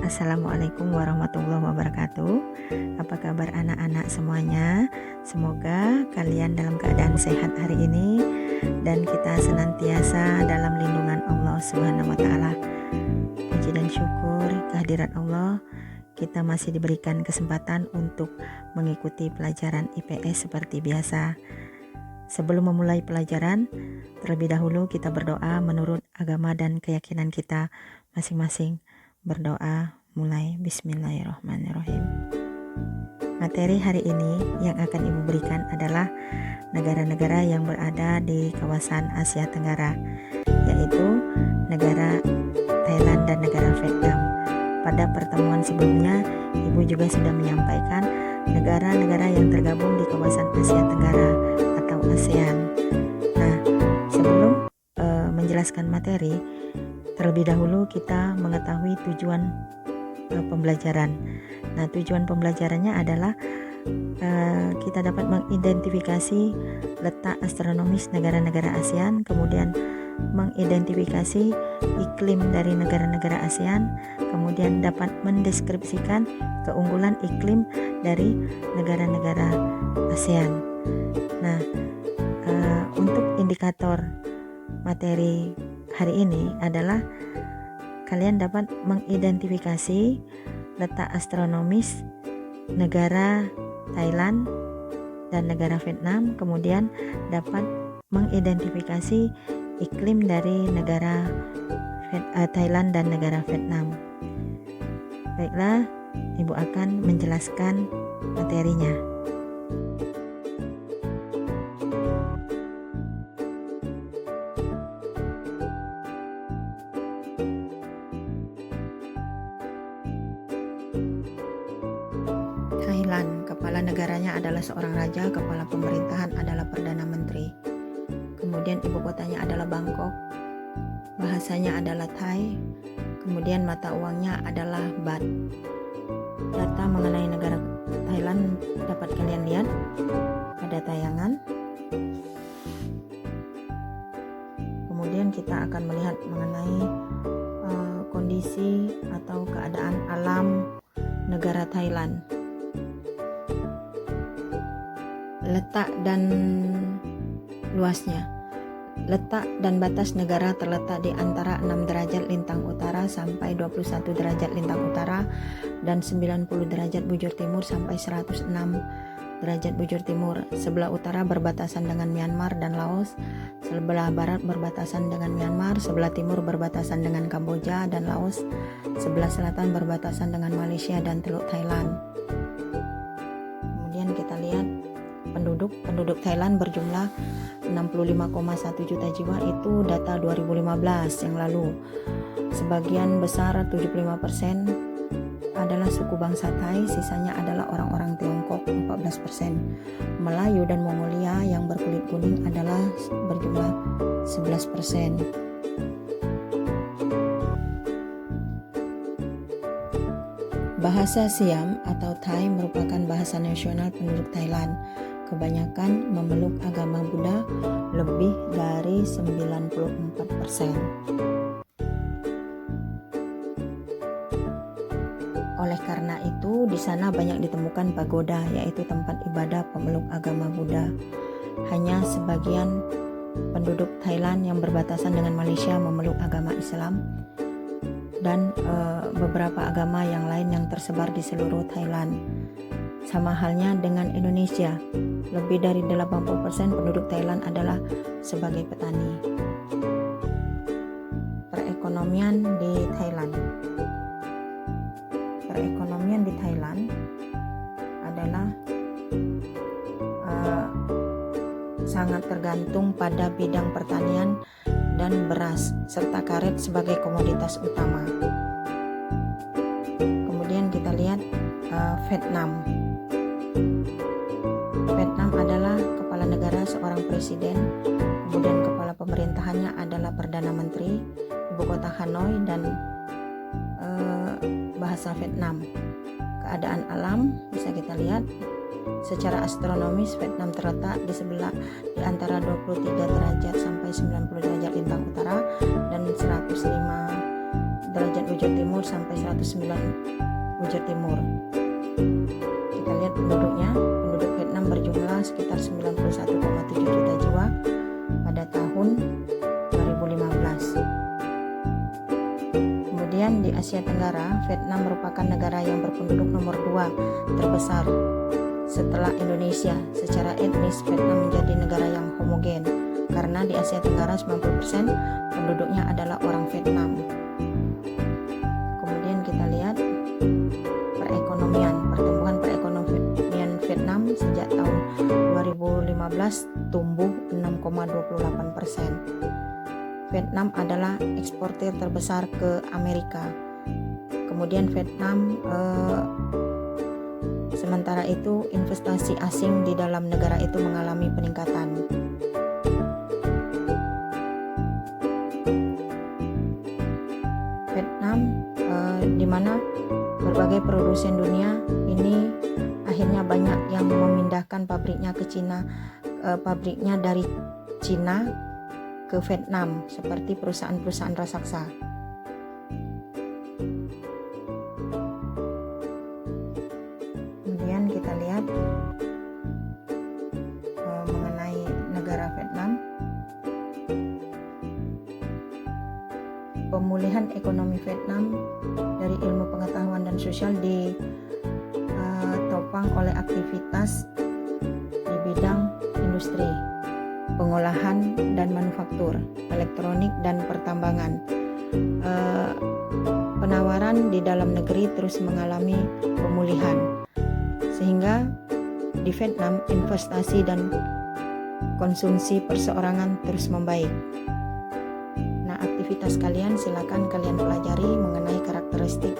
Assalamualaikum warahmatullahi wabarakatuh. Apa kabar anak-anak semuanya? Semoga kalian dalam keadaan sehat hari ini dan kita senantiasa dalam lindungan Allah Subhanahu wa taala. Puji dan syukur kehadirat Allah, kita masih diberikan kesempatan untuk mengikuti pelajaran IPS seperti biasa. Sebelum memulai pelajaran, terlebih dahulu kita berdoa menurut agama dan keyakinan kita masing-masing. Berdoa mulai. Bismillahirrahmanirrahim. Materi hari ini yang akan Ibu berikan adalah negara-negara yang berada di kawasan Asia Tenggara, yaitu negara Thailand dan negara Vietnam. Pada pertemuan sebelumnya, Ibu juga sudah menyampaikan negara-negara yang tergabung di kawasan Asia Tenggara atau ASEAN. Nah, sebelum menjelaskan materi, terlebih dahulu kita mengetahui tujuan pembelajaran. Nah, tujuan pembelajarannya adalah kita dapat mengidentifikasi letak astronomis negara-negara ASEAN, kemudian mengidentifikasi iklim dari negara-negara ASEAN, kemudian dapat mendeskripsikan keunggulan iklim dari negara-negara ASEAN. Nah, untuk indikator materi hari ini adalah kalian dapat mengidentifikasi letak astronomis negara Thailand dan negara Vietnam, kemudian dapat mengidentifikasi iklim dari negara Thailand dan negara Vietnam. Baiklah, Ibu akan menjelaskan materinya. Thailand, kepala negaranya adalah seorang raja, kepala pemerintahan adalah Perdana Menteri. Kemudian ibu kotanya adalah Bangkok, bahasanya adalah Thai, kemudian mata uangnya adalah baht. Data mengenai negara Thailand dapat kalian lihat pada tayangan. Kemudian kita akan melihat mengenai kondisi atau keadaan alam negara Thailand. Letak dan luasnya. Letak dan batas negara terletak di antara 6 derajat lintang utara sampai 21 derajat lintang utara dan 90 derajat bujur timur sampai 106 derajat bujur timur. Sebelah utara berbatasan dengan Myanmar dan Laos, sebelah barat berbatasan dengan Myanmar, sebelah timur berbatasan dengan Kamboja dan Laos, sebelah selatan berbatasan dengan Malaysia dan Teluk Thailand. Kemudian kita lihat penduduk Thailand berjumlah 65,1 juta jiwa, itu data 2015 yang lalu. Sebagian besar 75% adalah suku bangsa Thai, sisanya adalah orang-orang Tiongkok 14%. Melayu dan Mongolia yang berkulit kuning adalah berjumlah 11%. Bahasa Siam atau Thai merupakan bahasa nasional penduduk Thailand. Kebanyakan memeluk agama Buddha, lebih dari 94%. Oleh karena itu, di sana banyak ditemukan pagoda, yaitu tempat ibadah pemeluk agama Buddha. Hanya sebagian penduduk Thailand yang berbatasan dengan Malaysia memeluk agama Islam, dan beberapa agama yang lain yang tersebar di seluruh Thailand. Sama halnya dengan Indonesia, lebih dari 80% penduduk Thailand adalah sebagai petani. Perekonomian di Thailand. Perekonomian di Thailand adalah sangat tergantung pada bidang pertanian dan beras serta karet sebagai komoditas utama. Kemudian kita lihat Vietnam. Vietnam adalah kepala negara seorang presiden, kemudian kepala pemerintahannya adalah Perdana Menteri, ibu kota Hanoi, dan bahasa Vietnam. Keadaan alam bisa kita lihat. Secara astronomis, Vietnam terletak di antara 23 derajat sampai 90 derajat lintang utara dan 105 derajat bujur timur timur sampai 109 bujur timur. Kita lihat penduduknya. Penduduk Vietnam berjumlah sekitar 91,7 juta jiwa pada tahun 2015. Kemudian di Asia Tenggara, Vietnam merupakan negara yang berpenduduk nomor 2 terbesar setelah Indonesia. Secara etnis, Vietnam menjadi negara yang homogen karena di Asia Tenggara 90% penduduknya adalah orang Vietnam. Kemudian kita lihat perekonomian. Pertumbuhan perekonomian Vietnam sejak tahun 2015 tumbuh 6,28%. Vietnam adalah eksportir terbesar ke Amerika. Kemudian Vietnam sementara itu investasi asing di dalam negara itu mengalami peningkatan. Vietnam di mana berbagai produsen dunia ini akhirnya banyak yang memindahkan pabriknya ke Cina, pabriknya dari Cina ke Vietnam seperti perusahaan-perusahaan raksasa. Kemudian kita lihat mengenai negara Vietnam. Pemulihan ekonomi Vietnam dari ilmu pengetahuan dan sosial ditopang oleh aktivitas di bidang industri, pengolahan dan manufaktur, elektronik dan pertambangan. Penawaran di dalam negeri terus mengalami pemulihan, sehingga di Vietnam investasi dan konsumsi perseorangan terus membaik. Nah, aktivitas kalian silakan kalian pelajari mengenai karakteristik